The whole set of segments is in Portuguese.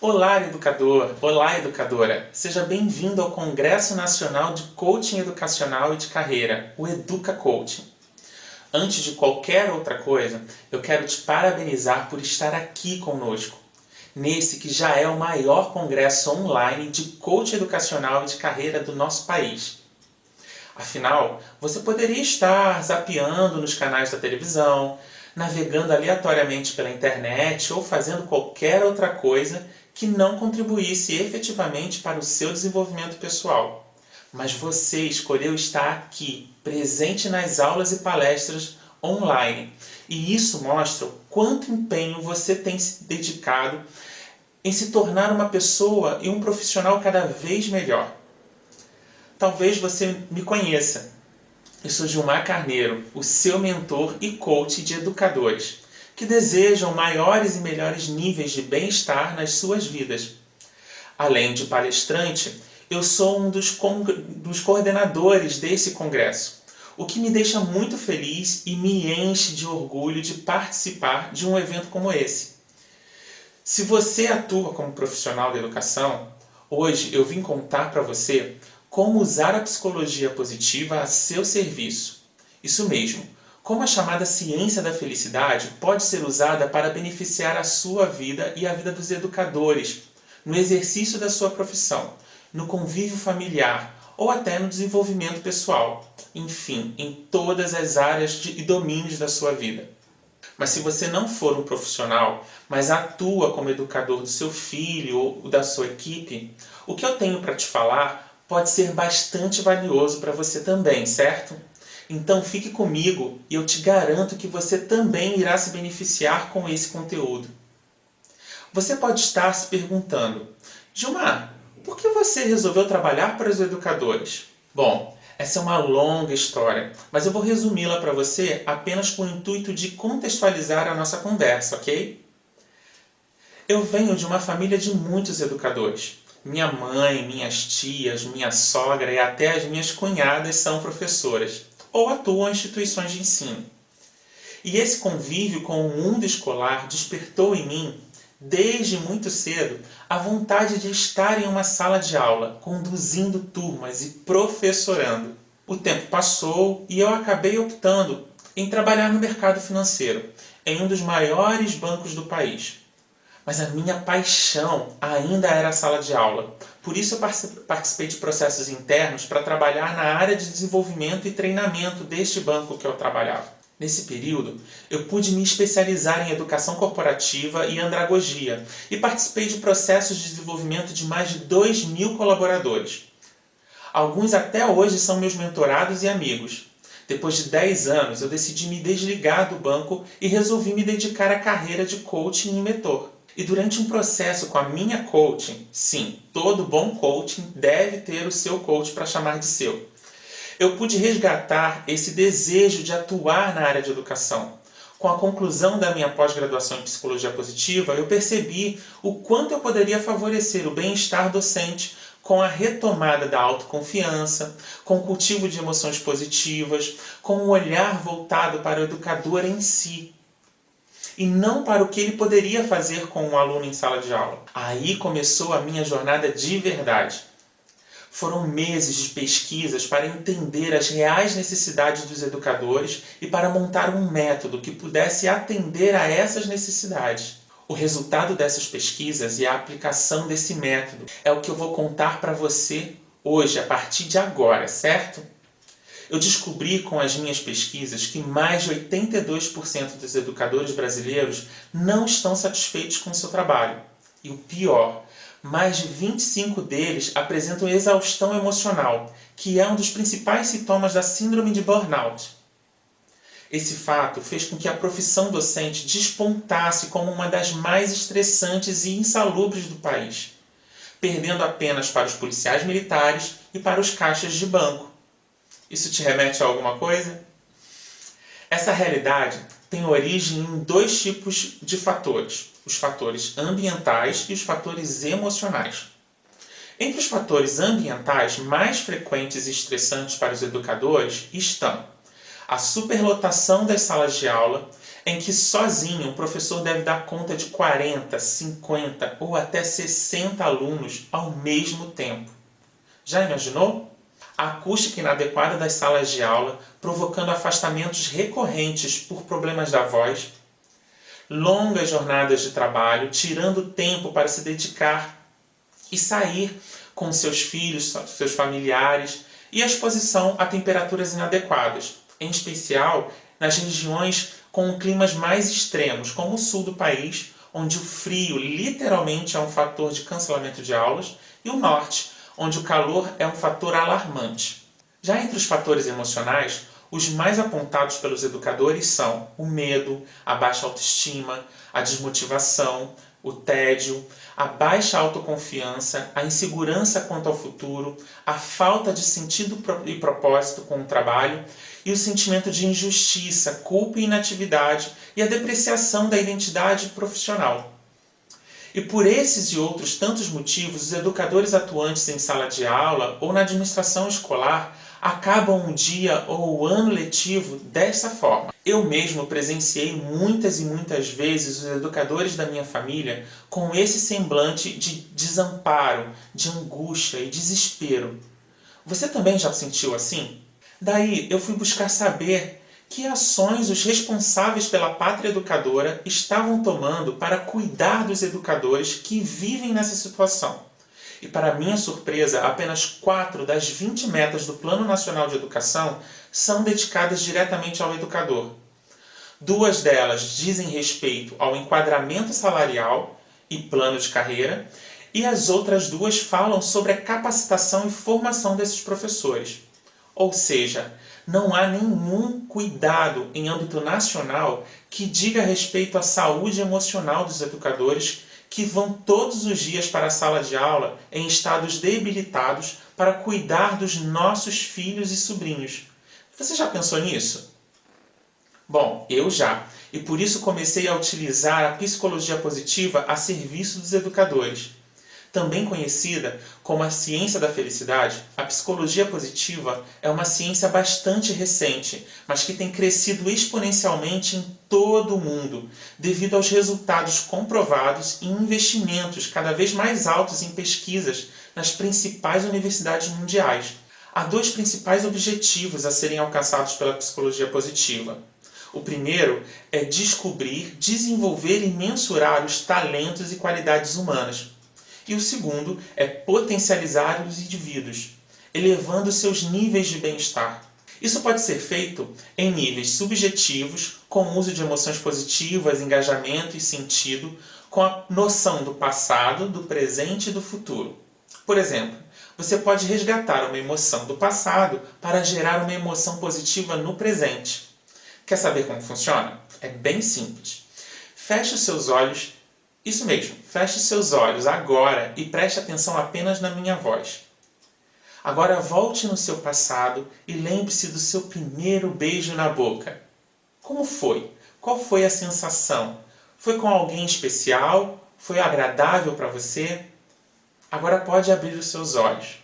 Olá, educador! Olá, educadora! Seja bem-vindo ao Congresso Nacional de Coaching Educacional e de Carreira, o Educa Coaching. Antes de qualquer outra coisa, eu quero te parabenizar por estar aqui conosco, nesse que já é o maior congresso online de coaching educacional e de carreira do nosso país. Afinal, você poderia estar zapeando nos canais da televisão, navegando aleatoriamente pela internet ou fazendo qualquer outra coisa que não contribuísse efetivamente para o seu desenvolvimento pessoal. Mas você escolheu estar aqui, presente nas aulas e palestras online. E isso mostra o quanto empenho você tem se dedicado em se tornar uma pessoa e um profissional cada vez melhor. Talvez você me conheça. Eu sou Gilmar Carneiro, o seu mentor e coach de educadores, que desejam maiores e melhores níveis de bem-estar nas suas vidas. Além de palestrante, eu sou um dos coordenadores desse congresso, o que me deixa muito feliz e me enche de orgulho de participar de um evento como esse. Se você atua como profissional da educação, hoje eu vim contar para você como usar a psicologia positiva a seu serviço. Isso mesmo, como a chamada ciência da felicidade pode ser usada para beneficiar a sua vida e a vida dos educadores, no exercício da sua profissão, no convívio familiar ou até no desenvolvimento pessoal, enfim, em todas as áreas e domínios da sua vida. Mas se você não for um profissional, mas atua como educador do seu filho ou da sua equipe, o que eu tenho para te falar pode ser bastante valioso para você também, certo? Então fique comigo e eu te garanto que você também irá se beneficiar com esse conteúdo. Você pode estar se perguntando, Gilmar, por que você resolveu trabalhar para os educadores? Bom, essa é uma longa história, mas eu vou resumi-la para você apenas com o intuito de contextualizar a nossa conversa, ok? Eu venho de uma família de muitos educadores. Minha mãe, minhas tias, minha sogra e até as minhas cunhadas são professoras ou atuam em instituições de ensino. E esse convívio com o mundo escolar despertou em mim, desde muito cedo, a vontade de estar em uma sala de aula, conduzindo turmas e professorando. O tempo passou e eu acabei optando em trabalhar no mercado financeiro, em um dos maiores bancos do país. Mas a minha paixão ainda era a sala de aula. Por isso eu participei de processos internos para trabalhar na área de desenvolvimento e treinamento deste banco que eu trabalhava. Nesse período, eu pude me especializar em educação corporativa e andragogia e participei de processos de desenvolvimento de mais de 2.000 colaboradores. Alguns até hoje são meus mentorados e amigos. Depois de 10 anos, eu decidi me desligar do banco e resolvi me dedicar à carreira de coaching e mentor. E durante um processo com a minha coaching, sim, todo bom coaching deve ter o seu coach para chamar de seu. Eu pude resgatar esse desejo de atuar na área de educação. Com a conclusão da minha pós-graduação em Psicologia Positiva, eu percebi o quanto eu poderia favorecer o bem-estar docente com a retomada da autoconfiança, com o cultivo de emoções positivas, com um olhar voltado para o educador em si, e não para o que ele poderia fazer com um aluno em sala de aula. Aí começou a minha jornada de verdade. Foram meses de pesquisas para entender as reais necessidades dos educadores e para montar um método que pudesse atender a essas necessidades. O resultado dessas pesquisas e a aplicação desse método é o que eu vou contar para você hoje, a partir de agora, certo? Eu descobri com as minhas pesquisas que mais de 82% dos educadores brasileiros não estão satisfeitos com o seu trabalho. E o pior, mais de 25 deles apresentam exaustão emocional, que é um dos principais sintomas da síndrome de burnout. Esse fato fez com que a profissão docente despontasse como uma das mais estressantes e insalubres do país, perdendo apenas para os policiais militares e para os caixas de banco. Isso te remete a alguma coisa? Essa realidade tem origem em dois tipos de fatores: os fatores ambientais e os fatores emocionais. Entre os fatores ambientais mais frequentes e estressantes para os educadores estão a superlotação das salas de aula, em que sozinho o professor deve dar conta de 40, 50 ou até 60 alunos ao mesmo tempo. Já imaginou? A acústica inadequada das salas de aula, provocando afastamentos recorrentes por problemas da voz, longas jornadas de trabalho, tirando tempo para se dedicar e sair com seus filhos, seus familiares, e a exposição a temperaturas inadequadas, em especial nas regiões com climas mais extremos, como o sul do país, onde o frio literalmente é um fator de cancelamento de aulas, e o norte, onde o calor é um fator alarmante. Já entre os fatores emocionais, os mais apontados pelos educadores são o medo, a baixa autoestima, a desmotivação, o tédio, a baixa autoconfiança, a insegurança quanto ao futuro, a falta de sentido e propósito com o trabalho e o sentimento de injustiça, culpa e inatividade e a depreciação da identidade profissional. E por esses e outros tantos motivos, os educadores atuantes em sala de aula ou na administração escolar acabam um dia ou o ano letivo dessa forma. Eu mesmo presenciei muitas e muitas vezes os educadores da minha família com esse semblante de desamparo, de angústia e desespero. Você também já se sentiu assim? Daí eu fui buscar saber que ações os responsáveis pela pátria educadora estavam tomando para cuidar dos educadores que vivem nessa situação. E para minha surpresa, apenas 4 das 20 metas do Plano Nacional de Educação são dedicadas diretamente ao educador. 2 delas dizem respeito ao enquadramento salarial e plano de carreira, e as outras 2 falam sobre a capacitação e formação desses professores. Ou seja, não há nenhum cuidado em âmbito nacional que diga respeito à saúde emocional dos educadores que vão todos os dias para a sala de aula em estados debilitados para cuidar dos nossos filhos e sobrinhos. Você já pensou nisso? Bom, eu já. E por isso comecei a utilizar a psicologia positiva a serviço dos educadores. Também conhecida como a ciência da felicidade, a psicologia positiva é uma ciência bastante recente, mas que tem crescido exponencialmente em todo o mundo, devido aos resultados comprovados e investimentos cada vez mais altos em pesquisas nas principais universidades mundiais. Há 2 principais objetivos a serem alcançados pela psicologia positiva. O primeiro é descobrir, desenvolver e mensurar os talentos e qualidades humanas. E o segundo é potencializar os indivíduos, elevando seus níveis de bem-estar. Isso pode ser feito em níveis subjetivos, com o uso de emoções positivas, engajamento e sentido, com a noção do passado, do presente e do futuro. Por exemplo, você pode resgatar uma emoção do passado para gerar uma emoção positiva no presente. Quer saber como funciona? É bem simples. Feche os seus olhos. Isso mesmo, feche seus olhos agora e preste atenção apenas na minha voz. Agora volte no seu passado e lembre-se do seu primeiro beijo na boca. Como foi? Qual foi a sensação? Foi com alguém especial? Foi agradável para você? Agora pode abrir os seus olhos.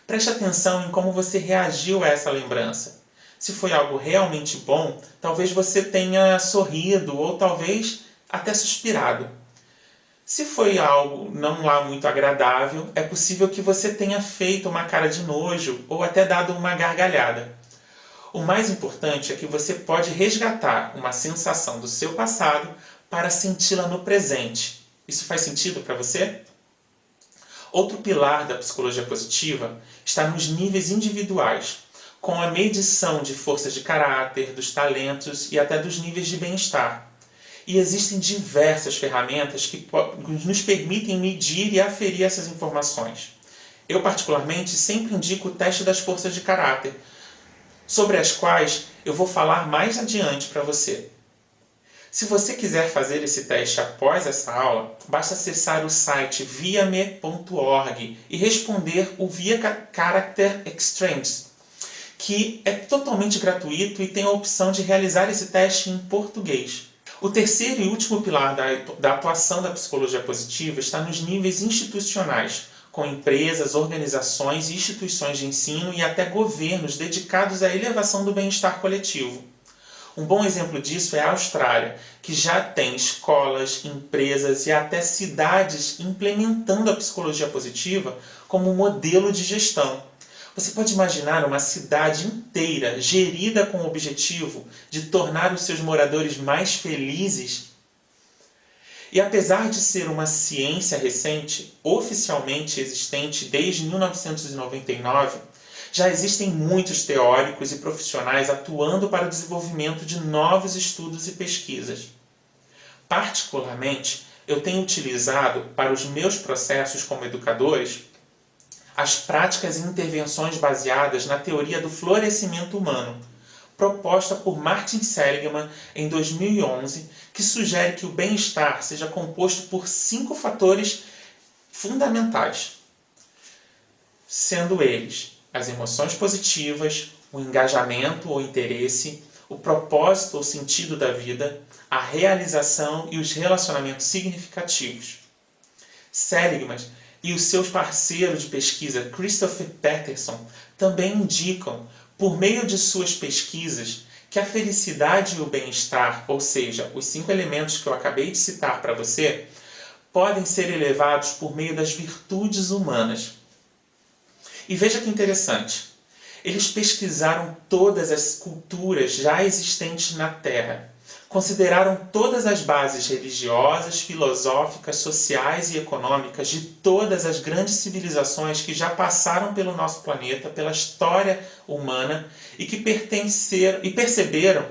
Preste atenção em como você reagiu a essa lembrança. Se foi algo realmente bom, talvez você tenha sorrido ou talvez até suspirado. Se foi algo não lá muito agradável, é possível que você tenha feito uma cara de nojo ou até dado uma gargalhada. O mais importante é que você pode resgatar uma sensação do seu passado para senti-la no presente. Isso faz sentido para você? Outro pilar da psicologia positiva está nos níveis individuais, com a medição de forças de caráter, dos talentos e até dos níveis de bem-estar. E existem diversas ferramentas que nos permitem medir e aferir essas informações. Eu, particularmente, sempre indico o teste das forças de caráter, sobre as quais eu vou falar mais adiante para você. Se você quiser fazer esse teste após essa aula, basta acessar o site viame.org e responder o Via Character Exchange, que é totalmente gratuito e tem a opção de realizar esse teste em português. O terceiro e último pilar da atuação da psicologia positiva está nos níveis institucionais, com empresas, organizações e instituições de ensino e até governos dedicados à elevação do bem-estar coletivo. Um bom exemplo disso é a Austrália, que já tem escolas, empresas e até cidades implementando a psicologia positiva como modelo de gestão. Você pode imaginar uma cidade inteira gerida com o objetivo de tornar os seus moradores mais felizes? E apesar de ser uma ciência recente, oficialmente existente desde 1999, já existem muitos teóricos e profissionais atuando para o desenvolvimento de novos estudos e pesquisas. Particularmente, eu tenho utilizado para os meus processos como educadores as práticas e intervenções baseadas na teoria do florescimento humano, proposta por Martin Seligman em 2011, que sugere que o bem-estar seja composto por 5 fatores fundamentais, sendo eles as emoções positivas, o engajamento ou interesse, o propósito ou sentido da vida, a realização e os relacionamentos significativos. Seligman e os seus parceiros de pesquisa, Christopher Peterson, também indicam, por meio de suas pesquisas, que a felicidade e o bem-estar, ou seja, os 5 elementos que eu acabei de citar para você, podem ser elevados por meio das virtudes humanas. E veja que interessante, eles pesquisaram todas as culturas já existentes na Terra, consideraram todas as bases religiosas, filosóficas, sociais e econômicas de todas as grandes civilizações que já passaram pelo nosso planeta, pela história humana e que perceberam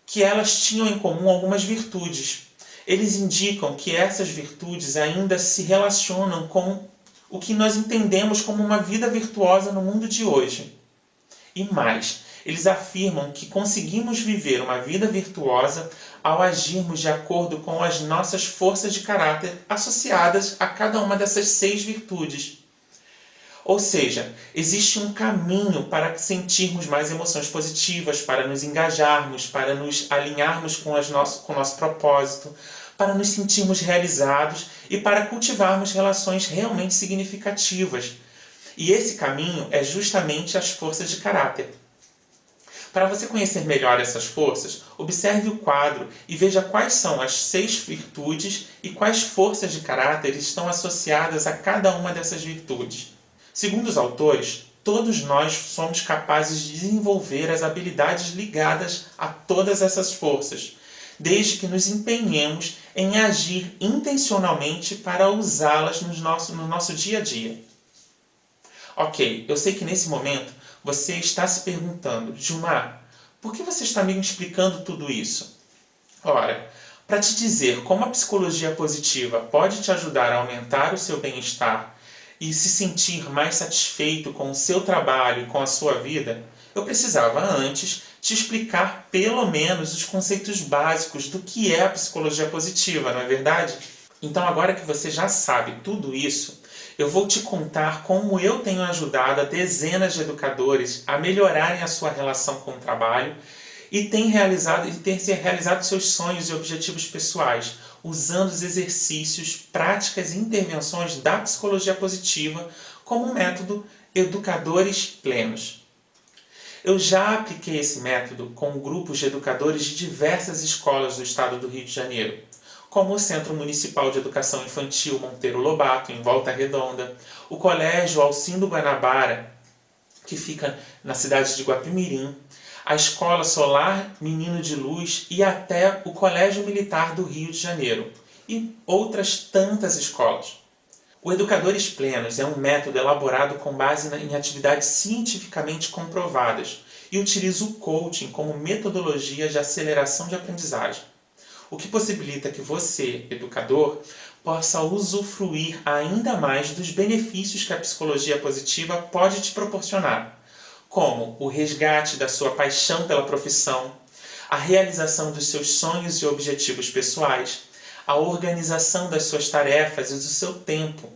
que elas tinham em comum algumas virtudes. Eles indicam que essas virtudes ainda se relacionam com o que nós entendemos como uma vida virtuosa no mundo de hoje. E mais, eles afirmam que conseguimos viver uma vida virtuosa ao agirmos de acordo com as nossas forças de caráter associadas a cada uma dessas 6 virtudes. Ou seja, existe um caminho para sentirmos mais emoções positivas, para nos engajarmos, para nos alinharmos com o nosso propósito, para nos sentirmos realizados e para cultivarmos relações realmente significativas. E esse caminho é justamente as forças de caráter. Para você conhecer melhor essas forças, observe o quadro e veja quais são as 6 virtudes e quais forças de caráter estão associadas a cada uma dessas virtudes. Segundo os autores, todos nós somos capazes de desenvolver as habilidades ligadas a todas essas forças, desde que nos empenhemos em agir intencionalmente para usá-las no nosso dia a dia. Ok, eu sei que nesse momento você está se perguntando, Gilmar, por que você está me explicando tudo isso? Ora, para te dizer como a psicologia positiva pode te ajudar a aumentar o seu bem-estar e se sentir mais satisfeito com o seu trabalho e com a sua vida, eu precisava antes te explicar pelo menos os conceitos básicos do que é a psicologia positiva, não é verdade? Então agora que você já sabe tudo isso, eu vou te contar como eu tenho ajudado a dezenas de educadores a melhorarem a sua relação com o trabalho e ter realizado seus sonhos e objetivos pessoais, usando os exercícios, práticas e intervenções da psicologia positiva como método Educadores Plenos. Eu já apliquei esse método com grupos de educadores de diversas escolas do estado do Rio de Janeiro, como o Centro Municipal de Educação Infantil Monteiro Lobato, em Volta Redonda, o Colégio Alcindo Guanabara, que fica na cidade de Guapimirim, a Escola Solar Menino de Luz e até o Colégio Militar do Rio de Janeiro, e outras tantas escolas. O Educadores Plenos é um método elaborado com base em atividades cientificamente comprovadas e utiliza o coaching como metodologia de aceleração de aprendizagem, o que possibilita que você, educador, possa usufruir ainda mais dos benefícios que a psicologia positiva pode te proporcionar, como o resgate da sua paixão pela profissão, a realização dos seus sonhos e objetivos pessoais, a organização das suas tarefas e do seu tempo,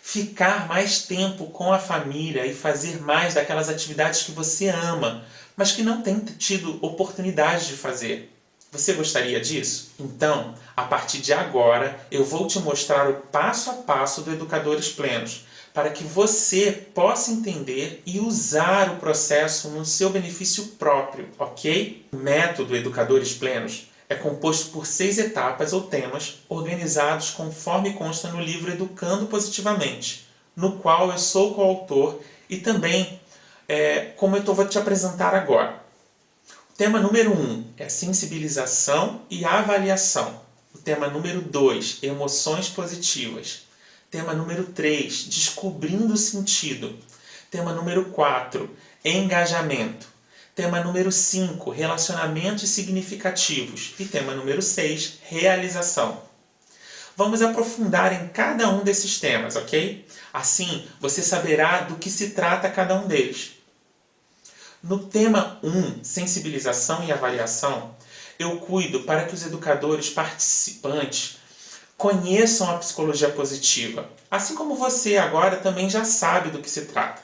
ficar mais tempo com a família e fazer mais daquelas atividades que você ama, mas que não tem tido oportunidade de fazer. Você gostaria disso? Então, a partir de agora, eu vou te mostrar o passo a passo do Educadores Plenos, para que você possa entender e usar o processo no seu benefício próprio, ok? O método Educadores Plenos é composto por 6 etapas ou temas organizados conforme consta no livro Educando Positivamente, no qual eu sou coautor e também como eu vou te apresentar agora. O tema número 1 é sensibilização e avaliação. O tema número 2, emoções positivas. Tema número 3, descobrindo o sentido. Tema número 4, engajamento. Tema número 5, relacionamentos significativos. E tema número 6, realização. Vamos aprofundar em cada um desses temas, ok? Assim, você saberá do que se trata cada um deles. No tema 1, sensibilização e avaliação, eu cuido para que os educadores participantes conheçam a psicologia positiva, assim como você agora também já sabe do que se trata.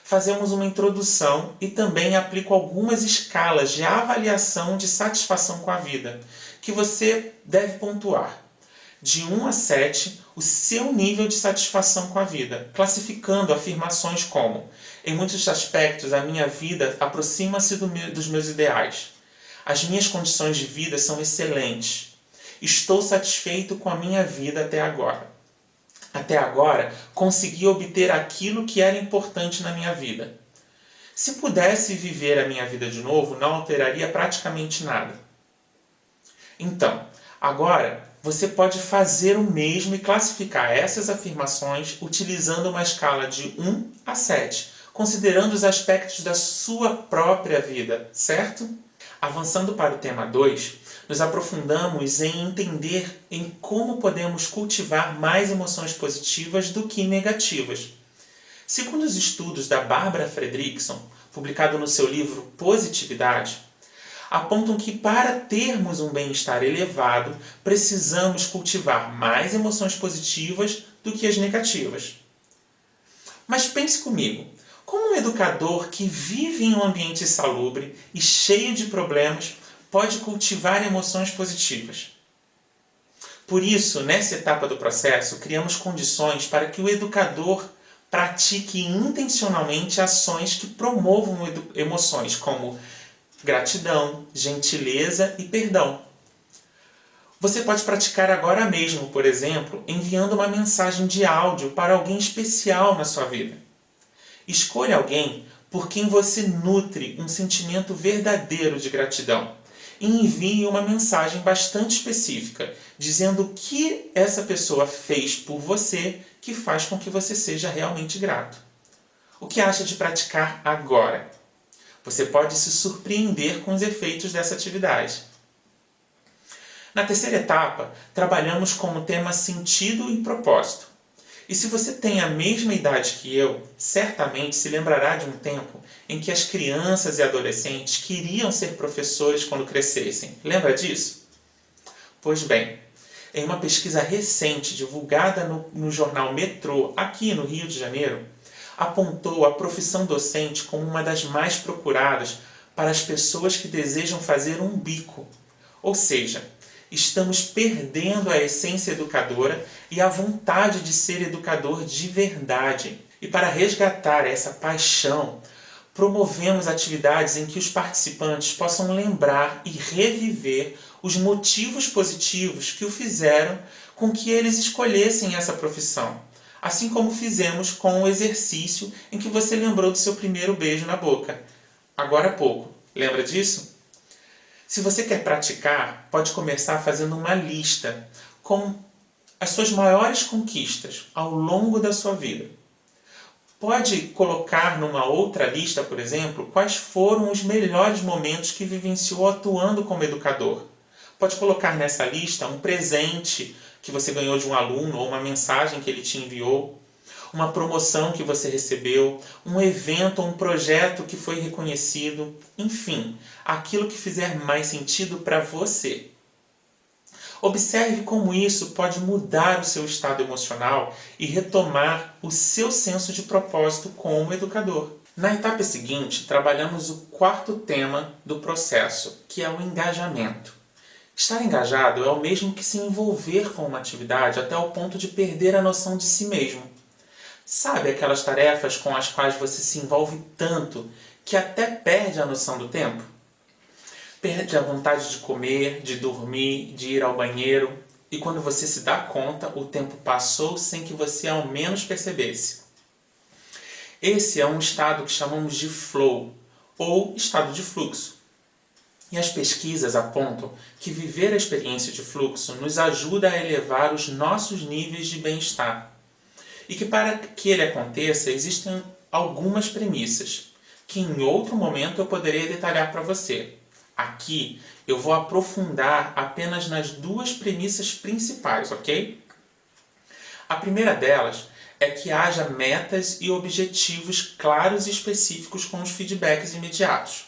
Fazemos uma introdução e também aplico algumas escalas de avaliação de satisfação com a vida, que você deve pontuar. De 1 a 7, o seu nível de satisfação com a vida, classificando afirmações como: em muitos aspectos, a minha vida aproxima-se dos meus ideais. As minhas condições de vida são excelentes. Estou satisfeito com a minha vida até agora. Até agora, consegui obter aquilo que era importante na minha vida. Se pudesse viver a minha vida de novo, não alteraria praticamente nada. Então, agora você pode fazer o mesmo e classificar essas afirmações utilizando uma escala de 1 a 7, considerando os aspectos da sua própria vida, certo? Avançando para o tema 2, nos aprofundamos em entender em como podemos cultivar mais emoções positivas do que negativas. Segundo os estudos da Barbara Fredrickson, publicado no seu livro Positividade, apontam que para termos um bem-estar elevado, precisamos cultivar mais emoções positivas do que as negativas. Mas pense comigo, como um educador que vive em um ambiente insalubre e cheio de problemas pode cultivar emoções positivas? Por isso, nessa etapa do processo, criamos condições para que o educador pratique intencionalmente ações que promovam emoções como gratidão, gentileza e perdão. Você pode praticar agora mesmo, por exemplo, enviando uma mensagem de áudio para alguém especial na sua vida. Escolha alguém por quem você nutre um sentimento verdadeiro de gratidão e envie uma mensagem bastante específica, dizendo o que essa pessoa fez por você que faz com que você seja realmente grato. O que acha de praticar agora? Você pode se surpreender com os efeitos dessa atividade. Na terceira etapa, trabalhamos com o tema sentido e propósito. E se você tem a mesma idade que eu, certamente se lembrará de um tempo em que as crianças e adolescentes queriam ser professores quando crescessem. Lembra disso? Pois bem, em uma pesquisa recente divulgada no jornal Metrô, aqui no Rio de Janeiro, apontou a profissão docente como uma das mais procuradas para as pessoas que desejam fazer um bico. Ou seja, estamos perdendo a essência educadora e a vontade de ser educador de verdade. E para resgatar essa paixão, promovemos atividades em que os participantes possam lembrar e reviver os motivos positivos que o fizeram com que eles escolhessem essa profissão. Assim como fizemos com o exercício em que você lembrou do seu primeiro beijo na boca. Agora há pouco. Lembra disso? Se você quer praticar, pode começar fazendo uma lista com as suas maiores conquistas ao longo da sua vida. Pode colocar numa outra lista, por exemplo, quais foram os melhores momentos que vivenciou atuando como educador. Pode colocar nessa lista um presente que você ganhou de um aluno ou uma mensagem que ele te enviou, uma promoção que você recebeu, um evento ou um projeto que foi reconhecido, enfim, aquilo que fizer mais sentido para você. Observe como isso pode mudar o seu estado emocional e retomar o seu senso de propósito como educador. Na etapa seguinte, trabalhamos o quarto tema do processo, que é o engajamento. Estar engajado é o mesmo que se envolver com uma atividade até o ponto de perder a noção de si mesmo. Sabe aquelas tarefas com as quais você se envolve tanto que até perde a noção do tempo? Perde a vontade de comer, de dormir, de ir ao banheiro, e quando você se dá conta, o tempo passou sem que você ao menos percebesse. Esse é um estado que chamamos de flow, ou estado de fluxo. E as pesquisas apontam que viver a experiência de fluxo nos ajuda a elevar os nossos níveis de bem-estar. E que para que ele aconteça, existem algumas premissas, que em outro momento eu poderia detalhar para você. Aqui eu vou aprofundar apenas nas duas premissas principais, ok? A primeira delas é que haja metas e objetivos claros e específicos com os feedbacks imediatos.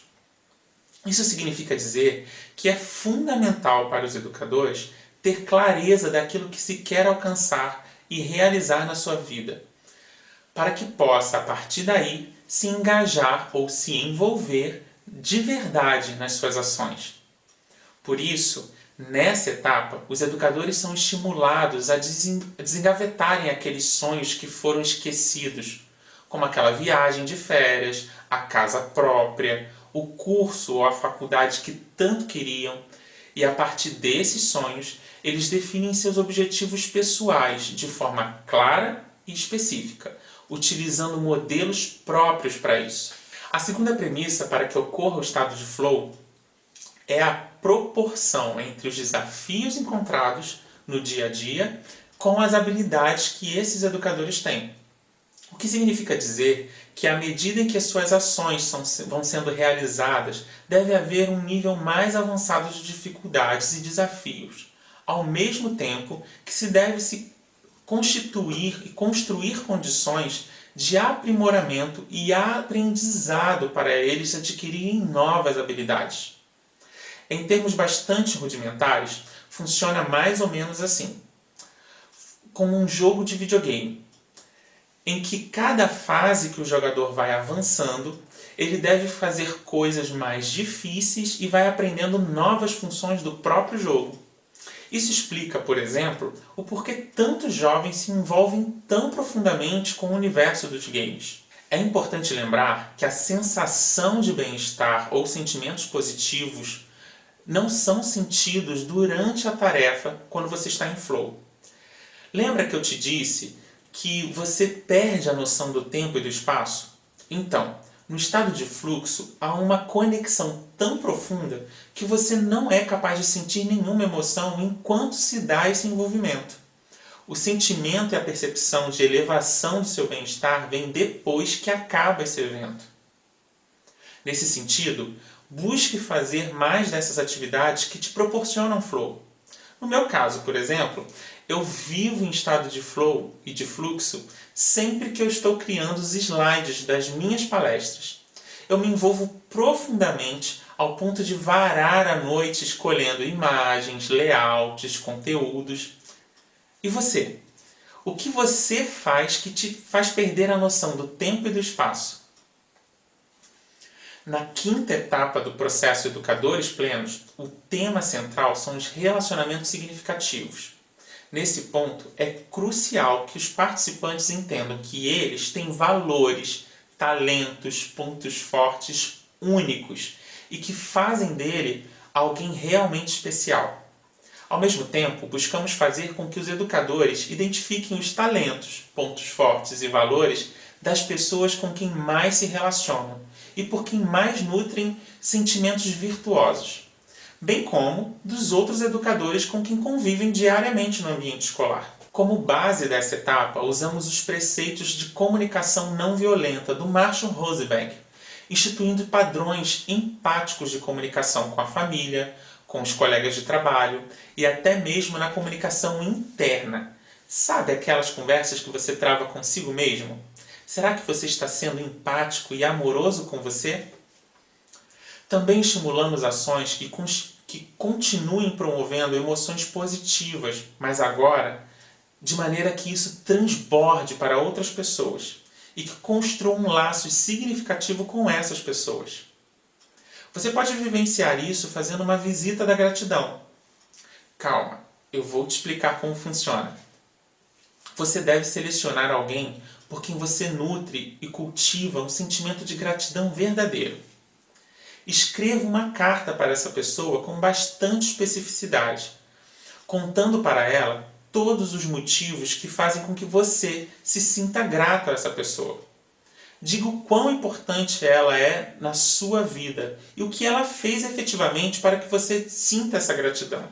Isso significa dizer que é fundamental para os educadores ter clareza daquilo que se quer alcançar e realizar na sua vida, para que possa, a partir daí, se engajar ou se envolver de verdade nas suas ações. Por isso, nessa etapa, os educadores são estimulados a desengavetarem aqueles sonhos que foram esquecidos, como aquela viagem de férias, a casa própria, o curso ou a faculdade que tanto queriam, e a partir desses sonhos, eles definem seus objetivos pessoais de forma clara e específica, utilizando modelos próprios para isso. A segunda premissa para que ocorra o estado de flow é a proporção entre os desafios encontrados no dia a dia com as habilidades que esses educadores têm. O que significa dizer que à medida em que as suas ações vão sendo realizadas, deve haver um nível mais avançado de dificuldades e desafios, ao mesmo tempo que se deve se constituir e construir condições de aprimoramento e aprendizado para eles adquirirem novas habilidades. Em termos bastante rudimentares, funciona mais ou menos assim, como um jogo de videogame, em que cada fase que o jogador vai avançando, ele deve fazer coisas mais difíceis e vai aprendendo novas funções do próprio jogo. Isso explica, por exemplo, o porquê tantos jovens se envolvem tão profundamente com o universo dos games. É importante lembrar que a sensação de bem-estar ou sentimentos positivos não são sentidos durante a tarefa quando você está em flow. Lembra que eu te disse que você perde a noção do tempo e do espaço? Então, no estado de fluxo, há uma conexão tão profunda que você não é capaz de sentir nenhuma emoção enquanto se dá esse envolvimento. O sentimento e a percepção de elevação do seu bem-estar vem depois que acaba esse evento. Nesse sentido, busque fazer mais dessas atividades que te proporcionam flow. No meu caso, por exemplo, eu vivo em estado de flow e de fluxo sempre que eu estou criando os slides das minhas palestras. Eu me envolvo profundamente ao ponto de varar a noite escolhendo imagens, layouts, conteúdos. E você? O que você faz que te faz perder a noção do tempo e do espaço? Na quinta etapa do processo Educadores Plenos, o tema central são os relacionamentos significativos. Nesse ponto, é crucial que os participantes entendam que eles têm valores, talentos, pontos fortes únicos e que fazem dele alguém realmente especial. Ao mesmo tempo, buscamos fazer com que os educadores identifiquem os talentos, pontos fortes e valores das pessoas com quem mais se relacionam e por quem mais nutrem sentimentos virtuosos, bem como dos outros educadores com quem convivem diariamente no ambiente escolar. Como base dessa etapa, usamos os preceitos de comunicação não violenta do Marshall Rosenberg, instituindo padrões empáticos de comunicação com a família, com os colegas de trabalho e até mesmo na comunicação interna. Sabe aquelas conversas que você trava consigo mesmo? Será que você está sendo empático e amoroso com você? Também estimulamos ações que continuem promovendo emoções positivas, mas agora de maneira que isso transborde para outras pessoas e que construa um laço significativo com essas pessoas. Você pode vivenciar isso fazendo uma visita da gratidão. Calma, eu vou te explicar como funciona. Você deve selecionar alguém por quem você nutre e cultiva um sentimento de gratidão verdadeiro. Escreva uma carta para essa pessoa com bastante especificidade, contando para ela todos os motivos que fazem com que você se sinta grato a essa pessoa. Diga o quão importante ela é na sua vida e o que ela fez efetivamente para que você sinta essa gratidão.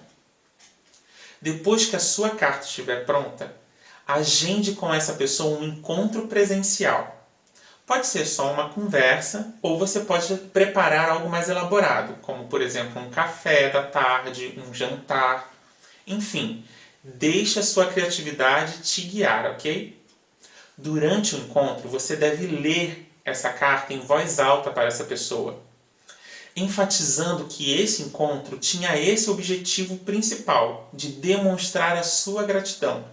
Depois que a sua carta estiver pronta, agende com essa pessoa um encontro presencial. Pode ser só uma conversa ou você pode preparar algo mais elaborado, como por exemplo um café da tarde, um jantar. Enfim, deixe a sua criatividade te guiar, ok? Durante o encontro, você deve ler essa carta em voz alta para essa pessoa, enfatizando que esse encontro tinha esse objetivo principal, de demonstrar a sua gratidão.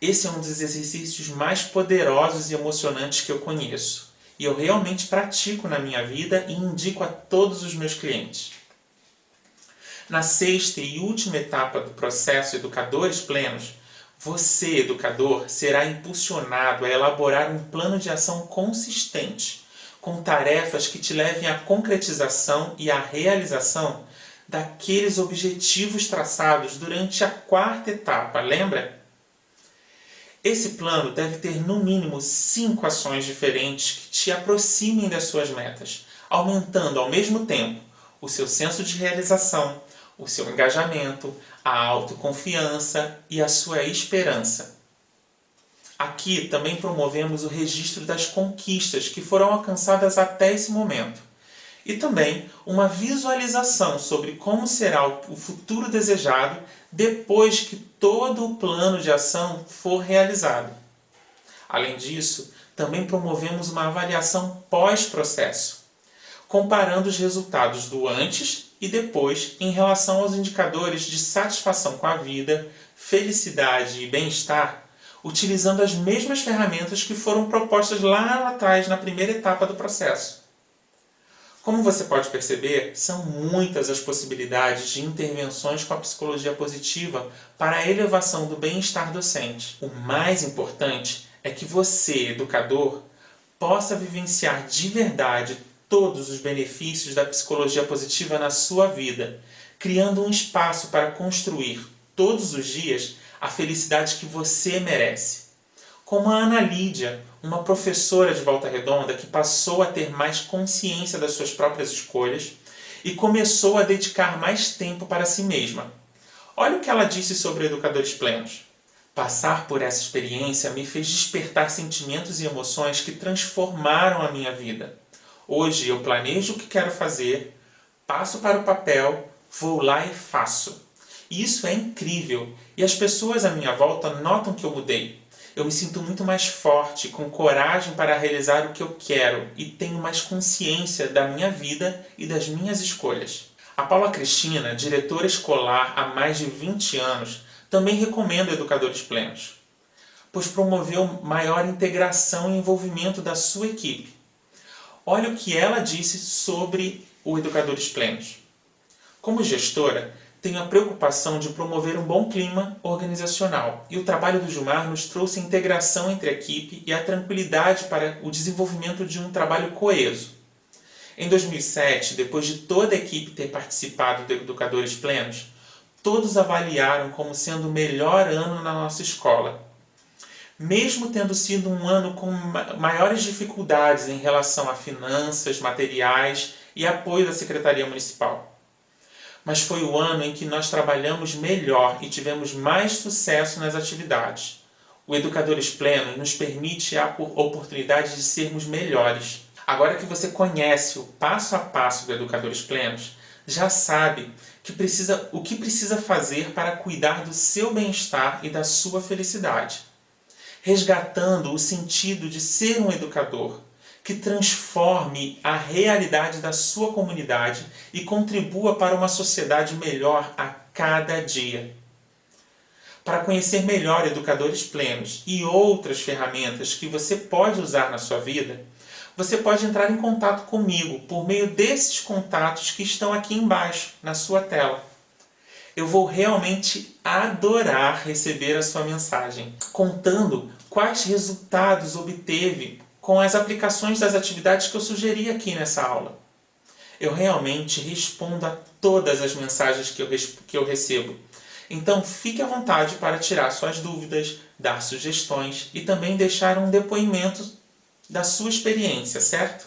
Esse é um dos exercícios mais poderosos e emocionantes que eu conheço, e eu realmente pratico na minha vida e indico a todos os meus clientes. Na sexta e última etapa do processo Educadores Plenos, você, educador, será impulsionado a elaborar um plano de ação consistente, com tarefas que te levem à concretização e à realização daqueles objetivos traçados durante a quarta etapa, lembra? Esse plano deve ter no mínimo 5 ações diferentes que te aproximem das suas metas, aumentando ao mesmo tempo o seu senso de realização, o seu engajamento, a autoconfiança e a sua esperança. Aqui também promovemos o registro das conquistas que foram alcançadas até esse momento e também uma visualização sobre como será o futuro desejado depois que todo o plano de ação for realizado. Além disso, também promovemos uma avaliação pós-processo, comparando os resultados do antes e depois em relação aos indicadores de satisfação com a vida, felicidade e bem-estar, utilizando as mesmas ferramentas que foram propostas lá atrás na primeira etapa do processo. Como você pode perceber, são muitas as possibilidades de intervenções com a psicologia positiva para a elevação do bem-estar docente. O mais importante é que você, educador, possa vivenciar de verdade todos os benefícios da psicologia positiva na sua vida, criando um espaço para construir todos os dias a felicidade que você merece. Como a Ana Lídia, uma professora de Volta Redonda que passou a ter mais consciência das suas próprias escolhas e começou a dedicar mais tempo para si mesma. Olha o que ela disse sobre Educadores Plenos. Passar por essa experiência me fez despertar sentimentos e emoções que transformaram a minha vida. Hoje eu planejo o que quero fazer, passo para o papel, vou lá e faço. E isso é incrível e as pessoas à minha volta notam que eu mudei. Eu me sinto muito mais forte, com coragem para realizar o que eu quero e tenho mais consciência da minha vida e das minhas escolhas. A Paula Cristina, diretora escolar há mais de 20 anos, também recomenda Educadores Plenos, pois promoveu maior integração e envolvimento da sua equipe. Olha o que ela disse sobre o Educadores Plenos. Como gestora, tenho a preocupação de promover um bom clima organizacional e o trabalho do Gilmar nos trouxe a integração entre a equipe e a tranquilidade para o desenvolvimento de um trabalho coeso. Em 2007, depois de toda a equipe ter participado do Educadores Plenos, todos avaliaram como sendo o melhor ano na nossa escola. Mesmo tendo sido um ano com maiores dificuldades em relação a finanças, materiais e apoio da Secretaria Municipal. Mas foi o ano em que nós trabalhamos melhor e tivemos mais sucesso nas atividades. O Educadores Plenos nos permite a oportunidade de sermos melhores. Agora que você conhece o passo a passo do Educadores Plenos, já sabe o que precisa fazer para cuidar do seu bem-estar e da sua felicidade, resgatando o sentido de ser um educador que transforme a realidade da sua comunidade e contribua para uma sociedade melhor a cada dia. Para conhecer melhor Educadores Plenos e outras ferramentas que você pode usar na sua vida, você pode entrar em contato comigo por meio desses contatos que estão aqui embaixo, na sua tela. Eu vou realmente adorar receber a sua mensagem, contando quais resultados obteve com as aplicações das atividades que eu sugeri aqui nessa aula. Eu realmente respondo a todas as mensagens que eu recebo. Então fique à vontade para tirar suas dúvidas, dar sugestões e também deixar um depoimento da sua experiência, certo?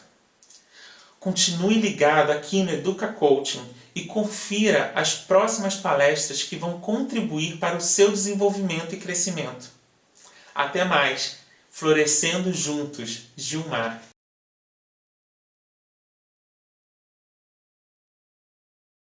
Continue ligado aqui no Educa Coaching e confira as próximas palestras que vão contribuir para o seu desenvolvimento e crescimento. Até mais! Florescendo juntos, Gilmar.